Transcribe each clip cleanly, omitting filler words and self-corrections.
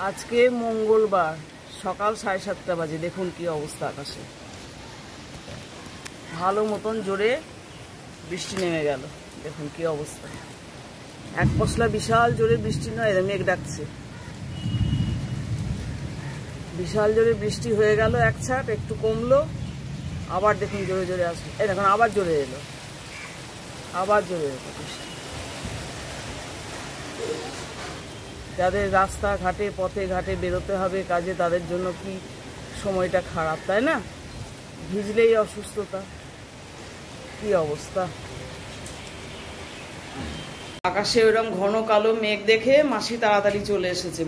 আজকে মঙ্গলবার সকাল 7:30 বাজে। দেখুন কি অবস্থা আকাশে, ভালো মতন জোরে বৃষ্টি নেমে গেল। দেখুন কি অবস্থা, এক পশলা বিশাল জোরে বৃষ্টি নয়, মেঘ ডাকছে। বিশাল জোরে বৃষ্টি হয়ে গেল, এক ছাট একটু কমলো, আবার দেখুন জোরে জোরে আসবে। এই দেখুন আবার জোরে এলো, আবার জোরে এলো বৃষ্টি। যাদের রাস্তাঘাটে পথে ঘাটে বেরোতে হবে কাজে, তাদের জন্য কি সময়টা খারাপ, তাই না? ভিজলেই অসুস্থতা, কি অবস্থা। আকাশে ওইরকম ঘন কালো মেঘ দেখে মাসি তাড়াতাড়ি চলে এসেছে,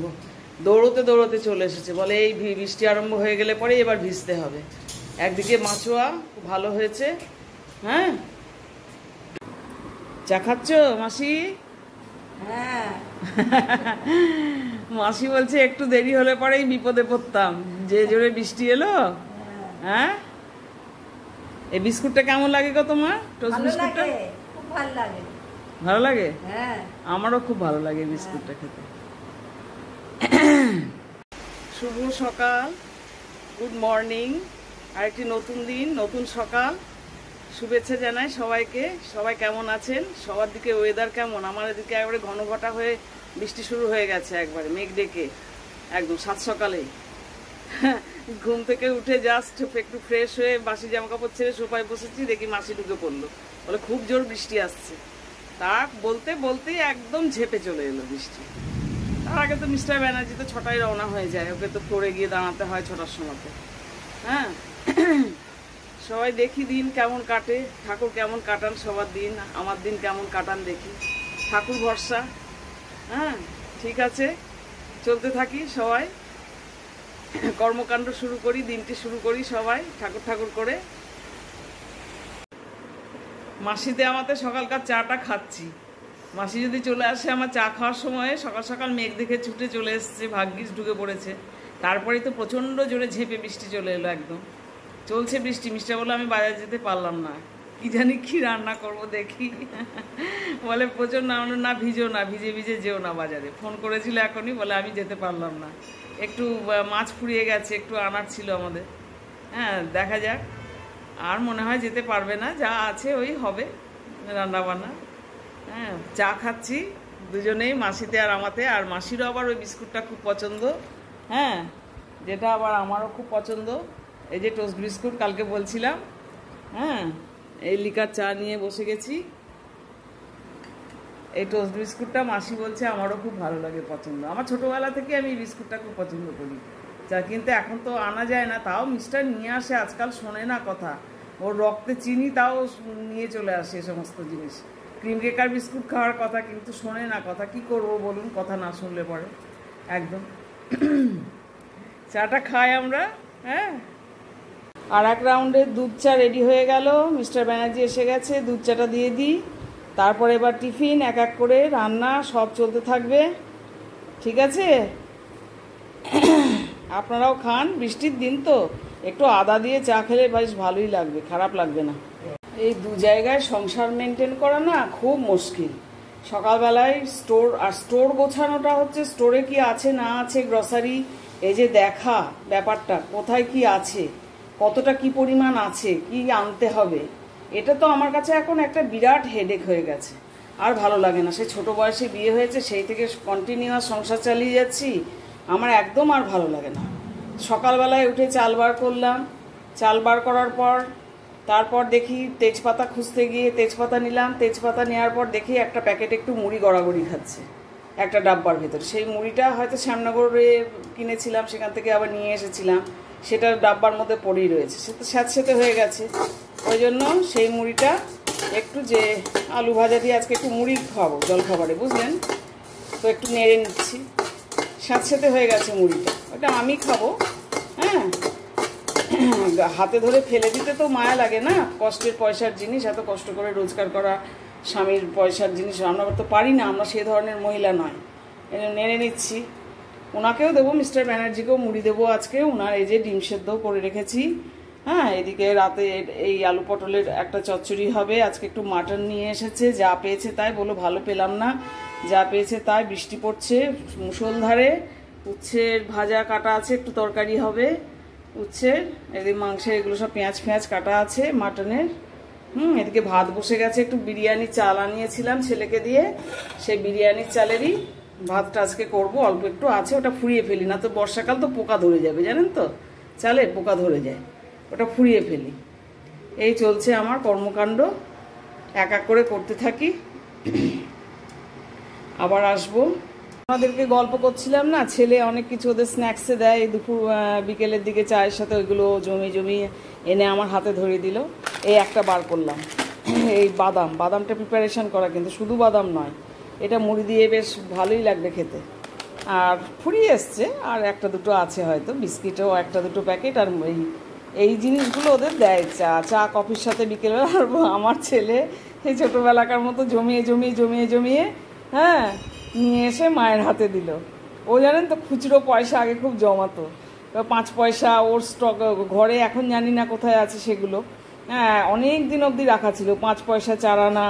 দৌড়তে দৌড়তে চলে এসেছে। বলে এই বৃষ্টি আরম্ভ হয়ে গেলে পরে এবার ভিজতে হবে। একদিকে মাছুয়া খুব ভালো হয়েছে। হ্যাঁ, চা খাচ্ছ মাসি? হ্যাঁ। মাসি বলছে একটু দেরি হলে পরেই বিপদে পড়তাম, যে জোরে বৃষ্টি এলো। হ্যাঁ, এই বিস্কুটটা কেমন লাগে গো তোমার? টোস্ট বিস্কুটটা খুব ভালো লাগে। ভালো লাগে? হ্যাঁ, আমারও খুব ভালো লাগে বিস্কুটটা খেতে। শুভ সকাল, গুড মর্নিং। আরেকটি নতুন দিন, নতুন সকাল, শুভেচ্ছা জানাই সবাইকে। সবাই কেমন আছেন? সবার দিকে ওয়েদার কেমন? আমার এদিকে একবারে ঘন ঘটা হয়ে বৃষ্টি শুরু হয়ে গেছে, একবারে মেঘ ডেকে একদম সাত সকালেই। ঘুম থেকে উঠে জাস্ট একটু ফ্রেশ হয়ে বাসি জামা কাপড় ছেড়ে সোফায় বসেছি, দেখি মাসি ঢুকে পড়লো, বলে খুব জোর বৃষ্টি আসছে। তা বলতে বলতেই একদম ঝেপে চলে এলো বৃষ্টি। তার আগে তো মিস্টার ব্যানার্জি তো 6টায় রওনা হয়ে যায়, ওকে তো ফ্লোরে গিয়ে দাঁড়াতে হয় 6টার সময়তে। হ্যাঁ, সবাই দেখি দিন কেমন কাটে, ঠাকুর কেমন কাটান সবার দিন, আমার দিন কেমন কাটান দেখি, ঠাকুর ভরসা। হ্যাঁ, ঠিক আছে, চলতে থাকি সবাই, কর্মকাণ্ড শুরু করি, দিনটি শুরু করি সবাই ঠাকুর ঠাকুর করে। মাসিতে আমাদের সকালকার চাটা খাচ্ছি। মাসি যদি চলে আসে আমার চা খাওয়ার সময়, সকাল সকাল মেঘ দেখে ছুটে চলে এসছে, ভাগ্যিস ঢুকে পড়েছে। তারপরেই তো প্রচণ্ড জোরে ঝেপে বৃষ্টি চলে এলো, একদম চলছে বৃষ্টি। মিস্টার বলে আমি বাজার যেতে পারলাম না, কি জানি কি রান্না করব দেখি। বলে প্রচণ্ড, না ভিজো না, ভিজে ভিজে যেও না বাজারে। ফোন করেছিল এখনই, বলে আমি যেতে পারলাম না, একটু মাছ ফুরিয়ে গেছে, একটু আনার ছিল আমাদের। হ্যাঁ, দেখা যাক, আর মনে হয় যেতে পারবে না, যা আছে ওই হবে রান্নাবান্না। হ্যাঁ, চা খাচ্ছি দুজনেই, মাসিতে আর আমাতে। আর মাসিরও আবার ওই বিস্কুটটা খুব পছন্দ। হ্যাঁ, যেটা আবার আমারও খুব পছন্দ, এই যে টোস্ট বিস্কুট কালকে বলছিলাম। হ্যাঁ, এই লিকার চা নিয়ে বসে গেছি। এই টোস্ট বিস্কুটটা মাসি বলছে আমারও খুব ভালো লাগে, পছন্দ। আমার ছোটোবেলা থেকে আমি এই বিস্কুটটা খুব পছন্দ করি। যা কিন্তু এখন তো আনা যায় না, তাও মিস্টার নিয়ে আসে। আজকাল শোনে না কথা, ওর রক্তে চিনি, তাও নিয়ে চলে আসে এ সমস্ত জিনিস। ক্রিম কেকার বিস্কুট খাওয়ার কথা, কিন্তু শোনে না কথা। কি করবো বলুন, কথা না শুনলে পরে একদম। চাটা খাই আমরা। হ্যাঁ, আর এক রাউন্ডের দুধ চা রেডি হয়ে গেল, মিস্টার ব্যানার্জি এসে গেছে, দুধ চাটা দিয়ে দিই। তারপরে এবার টিফিন, এক এক করে রান্না সব চলতে থাকবে, ঠিক আছে? আপনারাও খান, বৃষ্টির দিন তো একটু আদা দিয়ে চা খেলে বেশ ভালোই লাগবে, খারাপ লাগবে না। এই দু জায়গায় সংসার মেনটেন করা না খুব মুশকিল। সকালবেলায় স্টোর গোছানোটা হচ্ছে, স্টোরে কি আছে না আছে, গ্রসারি এই যে দেখা ব্যাপারটা, কোথায় কি আছে, কতটা কি পরিমাণ আছে, কি আনতে হবে, এটা তো আমার কাছে এখন একটা বিরাট হেডেক হয়ে গেছে। আর ভালো লাগে না, সে ছোট বয়সে বিয়ে হয়েছে, সেই থেকে কন্টিনিউয়াস সংসার চালিয়ে যাচ্ছি, আমার একদম আর ভালো লাগে না। সকালবেলায় উঠে চাল বার করলাম, চাল বার করার পর তারপর দেখি তেজপাতা খুঁজতে গিয়ে তেজপাতা নিলাম, তেজপাতা নেওয়ার পর দেখি একটা প্যাকেট একটু মুড়ি গড়াগড়ি খাচ্ছে একটা ডাব্বার ভেতর। সেই মুড়িটা হয়তো শ্যামনগরে কিনেছিলাম, সেখান থেকে আবার নিয়ে এসেছিলাম, সেটা ডাব্বার মধ্যে পড়েই রয়েছে, সে তো স্যাঁতস্যাঁতে হয়ে গেছে। ওই জন্য সেই মুড়িটা একটু, যে আলু ভাজা দিয়ে আজকে একটু মুড়ি খাবো জলখাবারে, বুঝলেন তো, একটু নেড়ে নিচ্ছি। স্যাঁতস্যাঁতে হয়ে গেছে মুড়িটা, ওটা আমি খাবো। হ্যাঁ, হাতে ধরে ফেলে দিতে তো মায়া লাগে না, কষ্টের পয়সার জিনিস, এত কষ্ট করে রোজগার করা স্বামীর পয়সার জিনিস আমরা তো পারি না, আমরা সেই ধরনের মহিলা নয়। নেড়ে নিচ্ছি, ওনাকেও দেবো, মিস্টার ব্যানার্জিকেও মুড়ি দেবো আজকে। ওনার এই যে ডিম সেদ্ধ করে রেখেছি। হ্যাঁ, এদিকে রাতে এই আলু পটলের একটা চচ্চড়ি হবে। আজকে একটু মাটন নিয়ে এসেছে, যা পেয়েছে তাই, বলো ভালো পেলাম না, যা পেয়েছে তাই। বৃষ্টি পড়ছে মুষলধারে, উচ্ছের ভাজা কাটা আছে, একটু তরকারি হবে উচ্ছের, এদিকে মাংসের এগুলো সব পেঁয়াজ কাটা আছে মাটনের। এদিকে ভাত বসে গেছে, একটু বিরিয়ানির চাল আনিয়েছিলাম ছেলেকে দিয়ে, সেই বিরিয়ানির চালেরই ভাতটা আজকে করবো। অল্প একটু আছে, ওটা ফুরিয়ে ফেলি, না তো বর্ষাকাল তো পোকা ধরে যাবে, জানেন তো, চালে পোকা ধরে যায়, ওটা ফুরিয়ে ফেলি। এই চলছে আমার কর্মকাণ্ড, এক এক করে করতে থাকি। আবার আসবো। আমাদেরকে গল্প করছিলাম না, ছেলে অনেক কিছু ওদের স্ন্যাক্সে দেয়, দুপুর বিকেলের দিকে চায়ের সাথে ওইগুলো জমি এনে আমার হাতে ধরিয়ে দিল। এই একটা বার করলাম, এই বাদামটা প্রিপারেশন করা, কিন্তু শুধু বাদাম নয়, এটা মুড়ি দিয়ে বেশ ভালোই লাগবে খেতে। আর ফুরিয়ে এসছে, আর একটা দুটো আছে হয়তো, বিস্কিটও একটা দুটো প্যাকেট। আর এই জিনিসগুলো ওদের দেয় চা কফির সাথে বিকেলবেলা। আর আমার ছেলে এই ছোটোবেলাকার মতো জমিয়ে হ্যাঁ নিয়ে এসে মায়ের হাতে দিল। ও জানেন তো খুচরো পয়সা আগে খুব জমাতো, 5 পয়সা ওর স্টক ঘরে, এখন জানি না কোথায় আছে সেগুলো। হ্যাঁ, অনেক দিন অবধি রাখা ছিল, 5 পয়সা, 4 আনা,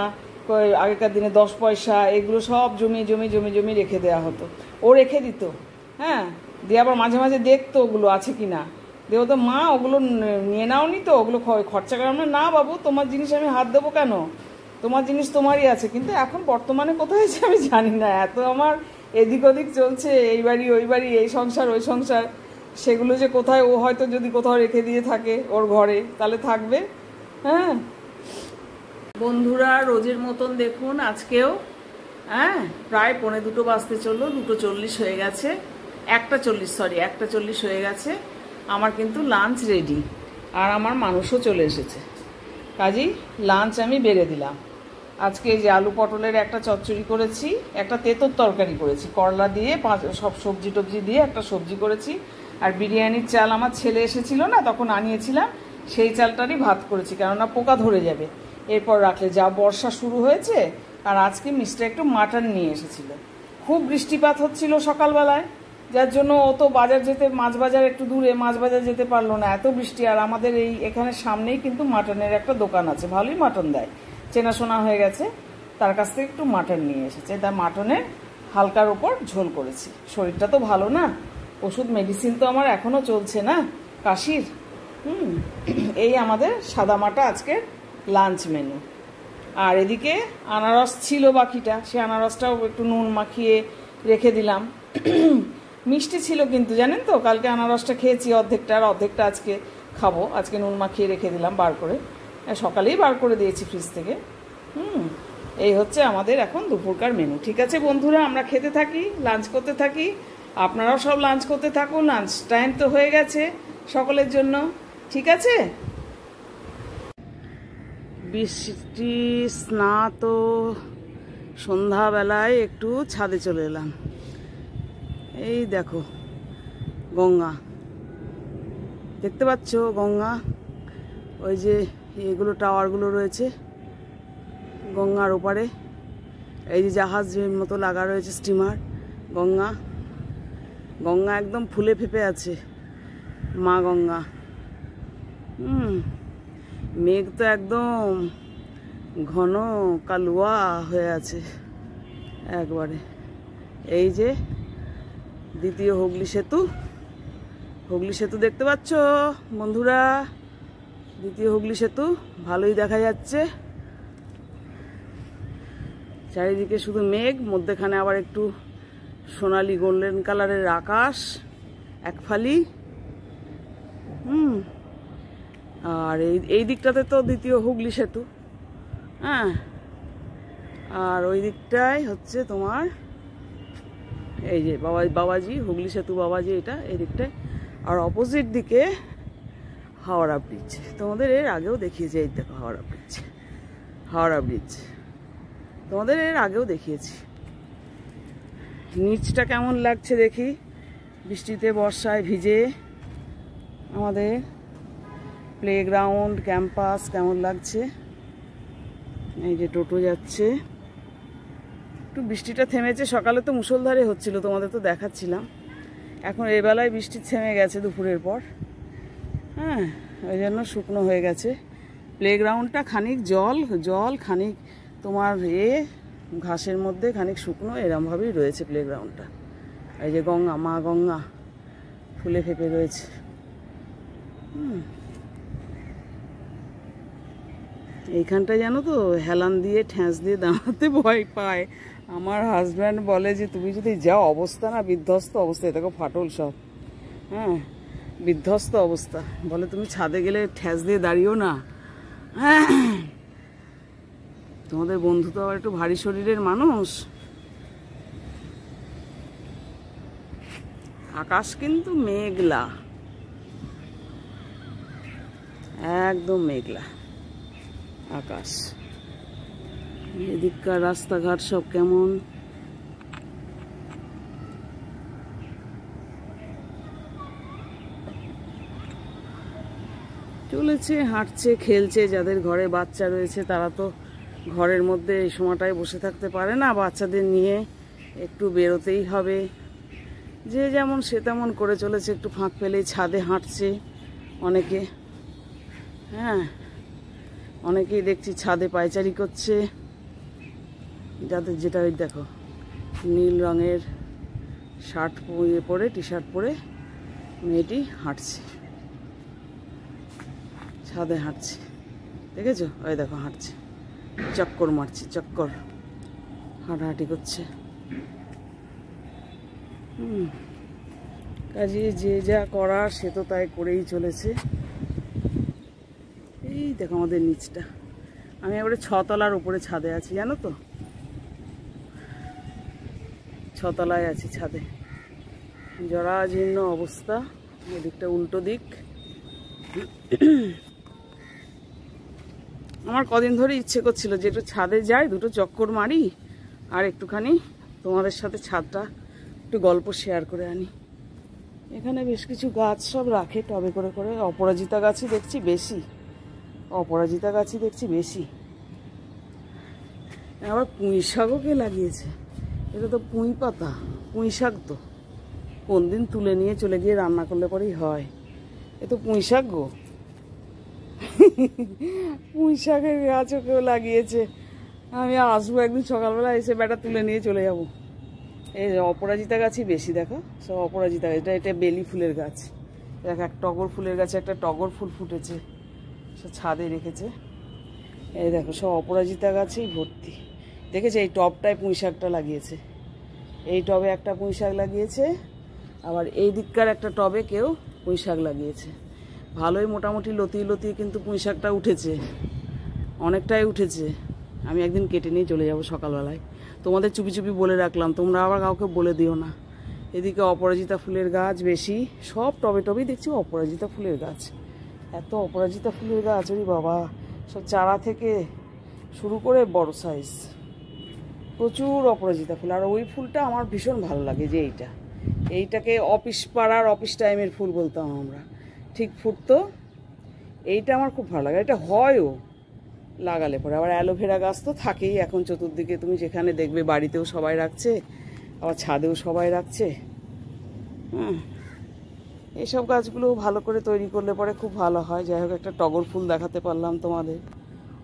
আগেকার দিনে 10 পয়সা, এগুলো সব জমি রেখে দেওয়া হতো। ও রেখে দিত, হ্যাঁ, দিয়ে আবার মাঝে মাঝে দেখতো ওগুলো আছে কি না, দিয়ে তো মা ওগুলো নিয়ে নাওনি তো, ওগুলো খরচা করানো না বাবু, তোমার জিনিস আমি হাত দেবো কেন, তোমার জিনিস তোমারই আছে। কিন্তু এখন বর্তমানে কোথায় আছে আমি জানি না, এত আমার এদিক ওদিক চলছে, এই বাড়ি ওই বাড়ি, এই সংসার ওই সংসার, সেগুলো যে কোথায়, ও হয়তো যদি কোথাও রেখে দিয়ে থাকে ওর ঘরে, তাহলে থাকবে। হ্যাঁ বন্ধুরা, রোজের মতন দেখুন আজকেও প্রায় 1:45 বাজতে চললো, 2:40 হয়ে গেছে, 1:40 হয়ে গেছে। আমার কিন্তু লাঞ্চ রেডি, আর আমার মানুষও চলে এসেছে, কাজেই লাঞ্চ আমি বেড়ে দিলাম। আজকে যে আলু পটলের একটা চচ্চড়ি করেছি, একটা তেঁতোর তরকারি করেছি, করলা দিয়ে সব সবজি টবজি দিয়ে একটা সবজি করেছি। আর বিরিয়ানির চাল আমার ছেলে এসেছিল না, তখন আনিয়েছিলাম, সেই চালটারই ভাত করেছি, কেননা পোকা ধরে যাবে এরপর রাখলে, যা বর্ষা শুরু হয়েছে। আর আজকে মিস্টার একটু মাটন নিয়ে এসেছিল, খুব বৃষ্টিপাত হচ্ছিল সকালবেলায়, যার জন্য ও তো বাজার যেতে, মাছ বাজার একটু দূরে, মাছ বাজার যেতে পারলো না, এত বৃষ্টি। আর আমাদের এখানে সামনেই কিন্তু মাটনের একটা দোকান আছে, ভালোই মাটন দেয়, চেনাশোনা হয়ে গেছে, তার কাছ থেকে একটু মাটন নিয়ে এসেছে। তাই মাটনের হালকার ওপর ঝোল করেছি। শরীরটা তো ভালো না, ওষুধ মেডিসিন তো আমার এখনও চলছে না কাশির। এই আমাদের সাদামাটা আজকের লাঞ্চ মেনু। আর এদিকে আনারস ছিল বাকিটা, সে আনারসটাও একটু নুন মাখিয়ে রেখে দিলাম। মিষ্টি ছিল কিন্তু, জানেন তো, কালকে আনারসটা খেয়েছি অর্ধেকটা, আর অর্ধেকটা আজকে খাবো। আজকে নুন মাখিয়ে রেখে দিলাম বার করে, সকালেই বার করে দিয়েছি ফ্রিজ থেকে। এই হচ্ছে আমাদের এখন দুপুরকার মেনু। ঠিক আছে বন্ধুরা, আমরা খেতে থাকি, লাঞ্চ করতে থাকি, আপনারাও সব লাঞ্চ করতে থাকুন। লাঞ্চ টাইম তো হয়ে গেছে সকলের জন্য, ঠিক আছে। বৃষ্টি স্নাত সন্ধ্যাবেলায় একটু ছাদে চলে এলাম। এই দেখো গঙ্গা, দেখতে পাচ্ছ গঙ্গা, ওই যে এগুলো টাওয়ারগুলো রয়েছে গঙ্গার ওপারে, এই যে জাহাজের মতো লাগা রয়েছে স্টিমার, গঙ্গা একদম ফুলে ফেপে আছে, মা গঙ্গা। মেঘ তো একদম ঘন কালুয়া হয়ে আছে একবারে। এই যে দ্বিতীয় হুগলি সেতু দেখতে পাচ্ছ বন্ধুরা, দ্বিতীয় হুগলি সেতু ভালোই দেখা যাচ্ছে। চারিদিকে শুধু মেঘ, মধ্যেখানে আবার একটু সোনালি গোল্ডেন কালারের আকাশ, এক ফালি। আর এই দিকটাতে তো দ্বিতীয় হুগলি সেতু, হ্যাঁ, আর ওই দিকটায় হচ্ছে তোমার এই যে বাবাজি, হুগলি সেতু বাবাজি, এটা এই দিকটায়। আর অপোজিট দিকে হাওড়া ব্রিজ, তোমাদের এর আগেও দেখিয়েছি, এই দেখো হাওড়া ব্রিজ তোমাদের এর আগেও দেখিয়েছি। নিচটা কেমন লাগছে দেখি, বৃষ্টিতে বর্ষায় ভিজে আমাদের প্লেগ্রাউন্ড ক্যাম্পাস কেমন লাগছে। এই যে টোটো যাচ্ছে, একটু বৃষ্টিটা থেমেছে, সকালে তো মুষলধারে হচ্ছিল, তোমাদের তো দেখাচ্ছিলাম। এখন এই বেলায় বৃষ্টি থেমে গেছে দুপুরের পর, হ্যাঁ, ওই জন্য শুকনো হয়ে গেছে প্লেগ্রাউন্ডটা, খানিক জল খানিক তোমার ঘাসের মধ্যে খানিক শুকনো, এরমভাবেই রয়েছে প্লেগ্রাউন্ডটা। এই যে গঙ্গা, মা গঙ্গা ফুলে ফেপে রয়েছে। এইখানটায় জানো তো হেলান দিয়ে ঠ্যাঁস দিয়ে দাঁড়াতে ভয় পায়। আমার হাজব্যান্ড বলে যে তুমি যদি যাও, অবস্থা না বিধ্বস্ত অবস্থা, দেখো ফাটল সব, হ্যাঁ বিধ্বস্ত অবস্থা। বলে তুমি ছাদে গেলে ঠ্যাঁস দিয়ে দাঁড়িও না। তোমাদের বন্ধু তো আবার একটু ভারী শরীরের মানুষ। আকাশ কিন্তু মেঘলা, একদম মেঘলা আকাশ। এদিককার রাস্তাঘাট সব কেমন, চলেছে, হাঁটছে, খেলছে। যাদের ঘরে বাচ্চা রয়েছে তারা তো ঘরের মধ্যে এই সময়টায় বসে থাকতে পারে না, বাচ্চাদের নিয়ে একটু বেরোতেই হবে। যে যেমন সে তেমন করে চলেছে, একটু ফাঁক পেলেই ছাদে হাঁটছে অনেকে। হ্যাঁ, অনেকেই দেখছি ছাদে পায়চারি করছে। যাদের যেটা, ওই দেখো নীল রঙের শার্ট পরে, টি শার্ট পরে মেয়েটি হাঁটছে, ছাদে হাঁটছে, দেখেছো? ওই দেখো হাঁটছে, চক্কর মারছে, চক্কর হাঁটাহাঁটি করছে। কাজে যে যা করার সে তো তাই করেই চলেছে। এই দেখো আমাদের নিচটা, আমি এবারে 6 তলার উপরে ছাদে আছি, জানো তো, 6 তলায় আছি ছাদে। জরাজীর্ণ অবস্থা, এদিকটা উল্টো দিক। আমার কদিন ধরে ইচ্ছে করছিল যে একটু ছাদে যাই, 2টো চক্কর মারি, আর একটুখানি তোমাদের সাথে ছাদটা একটু গল্প শেয়ার করে আনি। এখানে বেশ কিছু গাছ সব রাখে টবে করে করে। অপরাজিতা গাছই দেখছি বেশি, অপরাজিতা গাছই দেখছি বেশি। আবার পুঁই শাকও কে লাগিয়েছে, এটা তো পুঁই পাতা, পুঁই শাক তো কোন দিন তুলে নিয়ে চলে গিয়ে রান্না করলে পরেই হয়। এ তো পুঁই শাক গো, পুঁই শাকের গাছও কেউ লাগিয়েছে। আমি আসবো একদিন সকালবেলা, এসে বেটা তুলে নিয়ে চলে যাব। এই অপরাজিতা গাছই বেশি, দেখো সব অপরাজিতা গাছ। এটা বেলি ফুলের গাছ, দেখ এক টগর ফুলের গাছে একটা টগর ফুল ফুটেছে, সব ছাদে রেখেছে। এই দেখো সব অপরাজিতা গাছেই ভর্তি। দেখেছে এই টবটায় পুঁই শাকটা লাগিয়েছে, এই টবে একটা পুঁই শাক লাগিয়েছে, আবার এই দিককার একটা টবে কেউ পুঁই শাক লাগিয়েছে। ভালোই মোটামুটি লতিয়ে লতিয়ে কিন্তু পুঁই শাকটা উঠেছে, অনেকটাই উঠেছে। আমি একদিন কেটে নিয়ে চলে যাব সকালবেলায়। তোমাদের চুপি চুপি বলে রাখলাম, তোমরা আবার কাউকে বলে দিও না। এদিকে অপরাজিতা ফুলের গাছ বেশি, সব টবে টবেই দেখছি অপরাজিতা ফুলের গাছ। এত অপরাজিতা ফুলের গাছ, ওরে বাবা, সব চারা থেকে শুরু করে বড় সাইজ, প্রচুর অপরাজিতা ফুল। আর ওই ফুলটা আমার ভীষণ ভালো লাগে, যে এইটাকে অফিস পাড়ার অফিস টাইমের ফুল বলতাম আমরা, ঠিক ফুটতো। এইটা আমার খুব ভালো লাগে, এটা হয়ও লাগালে পরে। আবার অ্যালোভেরা গাছ তো থাকেই এখন চতুর্দিকে, তুমি যেখানে দেখবে বাড়িতেও সবাই রাখছে, আবার ছাদেও সবাই রাখছে। এইসব গাছগুলো ভালো করে তৈরি করলে পরে খুব ভালো হয়। যাই হোক, একটা টগর ফুল দেখাতে পারলাম তোমাদের,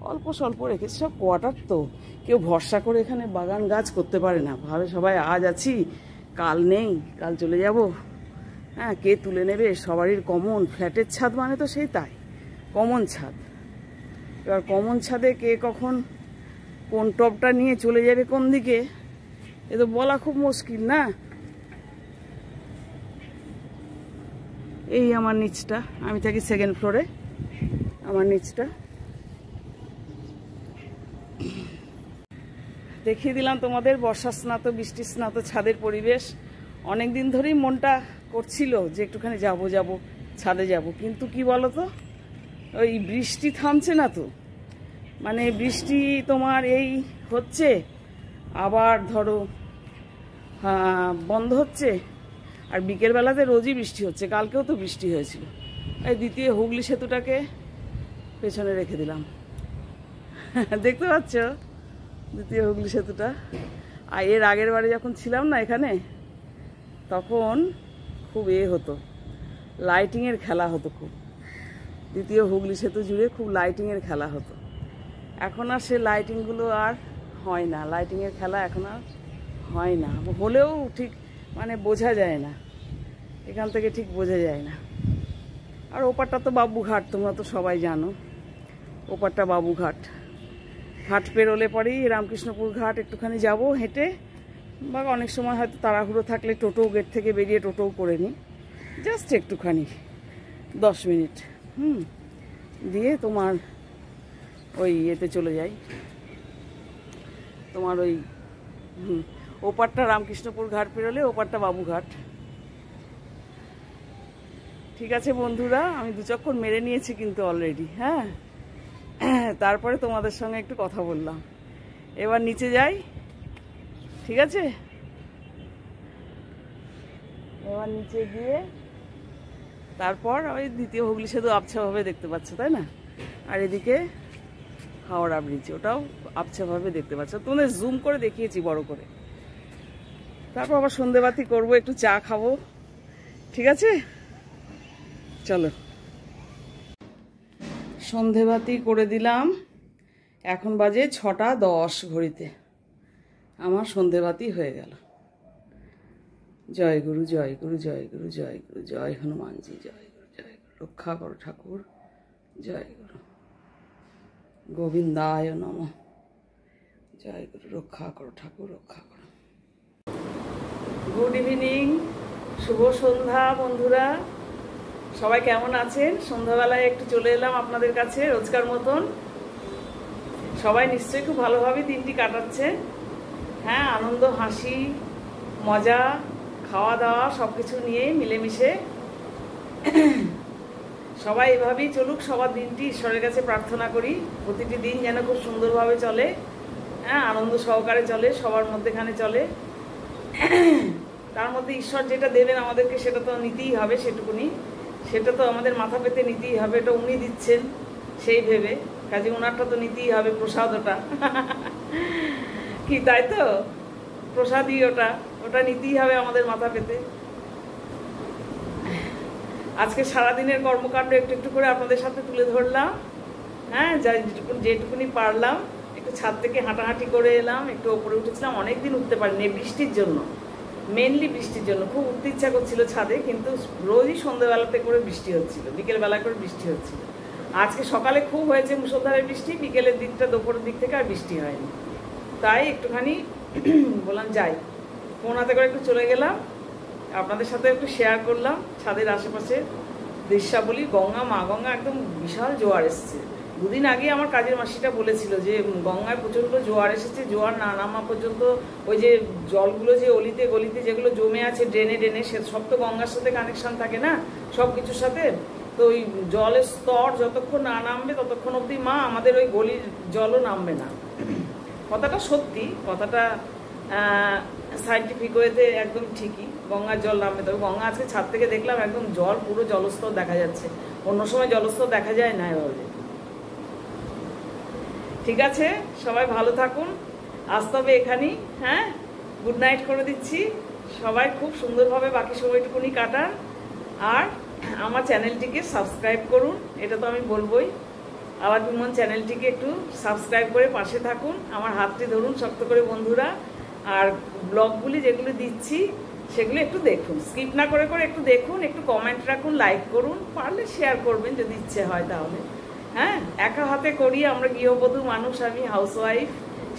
অল্প স্বল্প রেখেছি। সব কোয়ার্টার তো, কেউ ভরসা করে এখানে বাগান গাছ করতে পারে না। ভাবে সবাই আজ আছি কাল নেই, কাল চলে যাব, হ্যাঁ কে তুলে নেবে। সবারই কমন, ফ্ল্যাটের ছাদ মানে তো সেই তাই, কমন ছাদ। এবার কমন ছাদে কে কখন কোন টবটা নিয়ে চলে যাবে কোন দিকে, এ তো বলা খুব মুশকিল না। এই আমার নিচটা, আমি থাকি 2nd ফ্লোরে, আমার নিচটা দেখিয়ে দিলাম তোমাদের। বর্ষা স্নাত বৃষ্টি স্নাত ছাদের পরিবেশ। অনেক দিন ধরেই মনটা করছিল যে একটুখানি যাব ছাদে যাব, কিন্তু কি বলো তো, ওই বৃষ্টি থামছে না তো। মানে বৃষ্টি তোমার এই হচ্ছে, আবার ধরো বন্ধ হচ্ছে, আর বিকেলবেলাতে রোজই বৃষ্টি হচ্ছে। কালকেও তো বৃষ্টি হয়েছিল। এই দ্বিতীয় হুগলি সেতুটাকে পেছনে রেখে দিলাম, দেখতে পাচ্ছ দ্বিতীয় হুগলি সেতুটা। আর এর আগের বারে যখন ছিলাম না এখানে, তখন খুব হতো, লাইটিংয়ের খেলা হতো খুব। দ্বিতীয় হুগলি সেতু জুড়ে খুব লাইটিংয়ের খেলা হতো। এখন আর সে লাইটিংগুলো আর হয় না, লাইটিংয়ের খেলা এখন আর হয় না। হলেও ঠিক মানে বোঝা যায় না, এখান থেকে ঠিক বোঝা যায় না। আর ওপারটা তো বাবুঘাট, তোমরা তো সবাই জানো ওপারটা বাবুঘাট। ঘাট পেরোলে পরেই রামকৃষ্ণপুর ঘাট একটুখানি যাব হেঁটে, বা অনেক সময় হয়তো তাড়াহুড়ো থাকলে টোটো গেট থেকে বেরিয়ে টোটোও করে নিই, জাস্ট একটুখানি 10 মিনিট দিয়ে তোমার ওই ইয়েতে চলে যাই, তোমার ওই ওপারটা রামকৃষ্ণপুর ঘাট পেরোলে ওপারটা বাবুঘাট। ঠিক আছে বন্ধুরা, আমি 2 চক্কর মেরে নিয়েছি কিন্তু অলরেডি। হ্যাঁ, তারপরে তোমাদের সঙ্গে একটু কথা বললাম। এবার নিচে যাই, ঠিক আছে? এবার নিচে গিয়ে তারপর ওই দ্বিতীয় হুগলি সেতু আবছাভাবে দেখতে পাচ্ছ, তাই না? আর এদিকে হাওড়া ব্রিজ, ওটাও আবছাভাবে দেখতে পাচ্ছ। তোমাদের জুম করে দেখিয়েছি বড় করে। তারপর আবার সন্ধেবাতি করবো, একটু চা খাবো, ঠিক আছে? চলো, সন্ধেবাতি করে দিলাম। এখন বাজে 6:10 ঘড়িতে। আমার সন্ধেবাতি হয়ে গেল। জয় গুরু, জয় গুরু, জয় গুরু, জয় গুরু, জয় হনুমানজি, জয় গুরু, জয় গুরু, রক্ষা করো ঠাকুর, জয় গুরু, গোবিন্দায় নমঃ, জয় গুরু, রক্ষা করো ঠাকুর, রক্ষা করো। গুড ইভিনিং, শুভ সন্ধ্যা বন্ধুরা, সবাই কেমন আছেন? সন্ধ্যাবেলায় একটু চলে এলাম আপনাদের কাছে রোজকার মতন। সবাই নিশ্চয়ই খুব ভালোভাবে দিনটি কাটাচ্ছে। হ্যাঁ, আনন্দ, হাসি, মজা, খাওয়া দাওয়া সব কিছু নিয়ে মিলেমিশে সবাই এভাবেই চলুক। সবার দিনটি ঈশ্বরের কাছে প্রার্থনা করি, প্রতিটি দিন যেন খুব সুন্দরভাবে চলে। হ্যাঁ, আনন্দ সহকারে চলে, সবার মধ্যেখানে চলে। তার মধ্যে ঈশ্বর যেটা দেবেন আমাদেরকে সেটা তো নিতেই হবে, সেটুকুনি, সেটা তো আমাদের মাথা পেতে নিতেই হবে। এটা উনি দিচ্ছেন সেই ভেবে, কাজে ওনারটা তো নিতেই হবে, প্রসাদ ওটা কি, তাই তো? প্রসাদই ওটা, ওটা নিতেই হবে আমাদের মাথা পেতে। আজকে সারাদিনের কর্মকাণ্ড একটু একটু করে আপনাদের সাথে তুলে ধরলাম। হ্যাঁ, যেটুকুনি পারলাম। একটু ছাদ থেকে হাঁটাহাঁটি করে এলাম, একটু ওপরে উঠেছিলাম, অনেকদিন উঠতে পারিনি বৃষ্টির জন্য, মেনলি বৃষ্টির জন্য। খুব উঠতে ইচ্ছা করছিল ছাদে, কিন্তু রোজই সন্ধ্যেবেলাতে করে বৃষ্টি হচ্ছিল, বিকেলবেলা করে বৃষ্টি হচ্ছিল। আজকে সকালে খুব হয়েছে মুষলধারে বৃষ্টি, বিকেলের দিকটা দুপুরের দিক থেকে আর বৃষ্টি হয়নি। তাই একটুখানি বললাম যাই, ফোন হাতে করে একটু চলে গেলাম, আপনাদের সাথে একটু শেয়ার করলাম ছাদের আশেপাশে দৃশ্যাবলী। গঙ্গা, মা গঙ্গা একদম বিশাল জোয়ার এসছে। 2 দিন আগে আমার কাজের মাসিটা বলেছিল যে গঙ্গায় প্রচণ্ড জোয়ার এসেছে, জোয়ার না নামা পর্যন্ত ওই যে জলগুলো যে অলিতে গলিতে যেগুলো জমে আছে ড্রেনে ড্রেনে, সে সব তো গঙ্গার সাথে কানেকশন থাকে না, সব কিছুর সাথে। তো ওই জলের স্তর যতক্ষণ না নামবে ততক্ষণ অবধি মা আমাদের ওই গলির জলও নামবে না। কথাটা সত্যি, কথাটা সায়েন্টিফিক ওয়েতে একদম ঠিকই, গঙ্গার জল নামবে। তবে গঙ্গা আজকে ছাদ থেকে দেখলাম একদম জল, পুরো জলস্তর দেখা যাচ্ছে। অন্য সময় জলস্তর দেখা যায় না এভাবে। ঠিক আছে, সবাই ভালো থাকুন, আসতে হবে এখানেই। হ্যাঁ, গুড নাইট করে দিচ্ছি। সবাই খুব সুন্দরভাবে বাকি সময়টুকুনি কাটান। আর আমার চ্যানেলটিকে সাবস্ক্রাইব করুন, এটা তো আমি বলবোই। আবার বিমন চ্যানেলটিকে একটু সাবস্ক্রাইব করে পাশে থাকুন, আমার হাতটি ধরুন শক্ত করে বন্ধুরা। আর ব্লগগুলি যেগুলো দিচ্ছি সেগুলো একটু দেখুন, স্কিপ না করে করে একটু দেখুন, একটু কমেন্ট রাখুন, লাইক করুন, পারলে শেয়ার করবেন যদি ইচ্ছে হয় তাহলে। হ্যাঁ, একা হাতে করি, আমরা গৃহবধূ মানুষ, আমি হাউসওয়াইফ,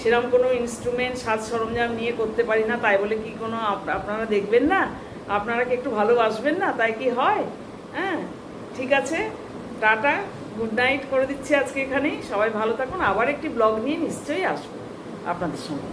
সেরকম কোনো ইনস্ট্রুমেন্ট সাজ সরঞ্জাম নিয়ে করতে পারি না। তাই বলে কি কোনো আপনারা দেখবেন না, আপনারা কি একটু ভালোবাসবেন না, তাই কি হয়? হ্যাঁ, ঠিক আছে, টাটা, গুড নাইট করে দিচ্ছি আজকে এখানেই। সবাই ভালো থাকুন, আবার একটি ব্লগ নিয়ে নিশ্চয়ই আসবো আপনাদের সঙ্গে।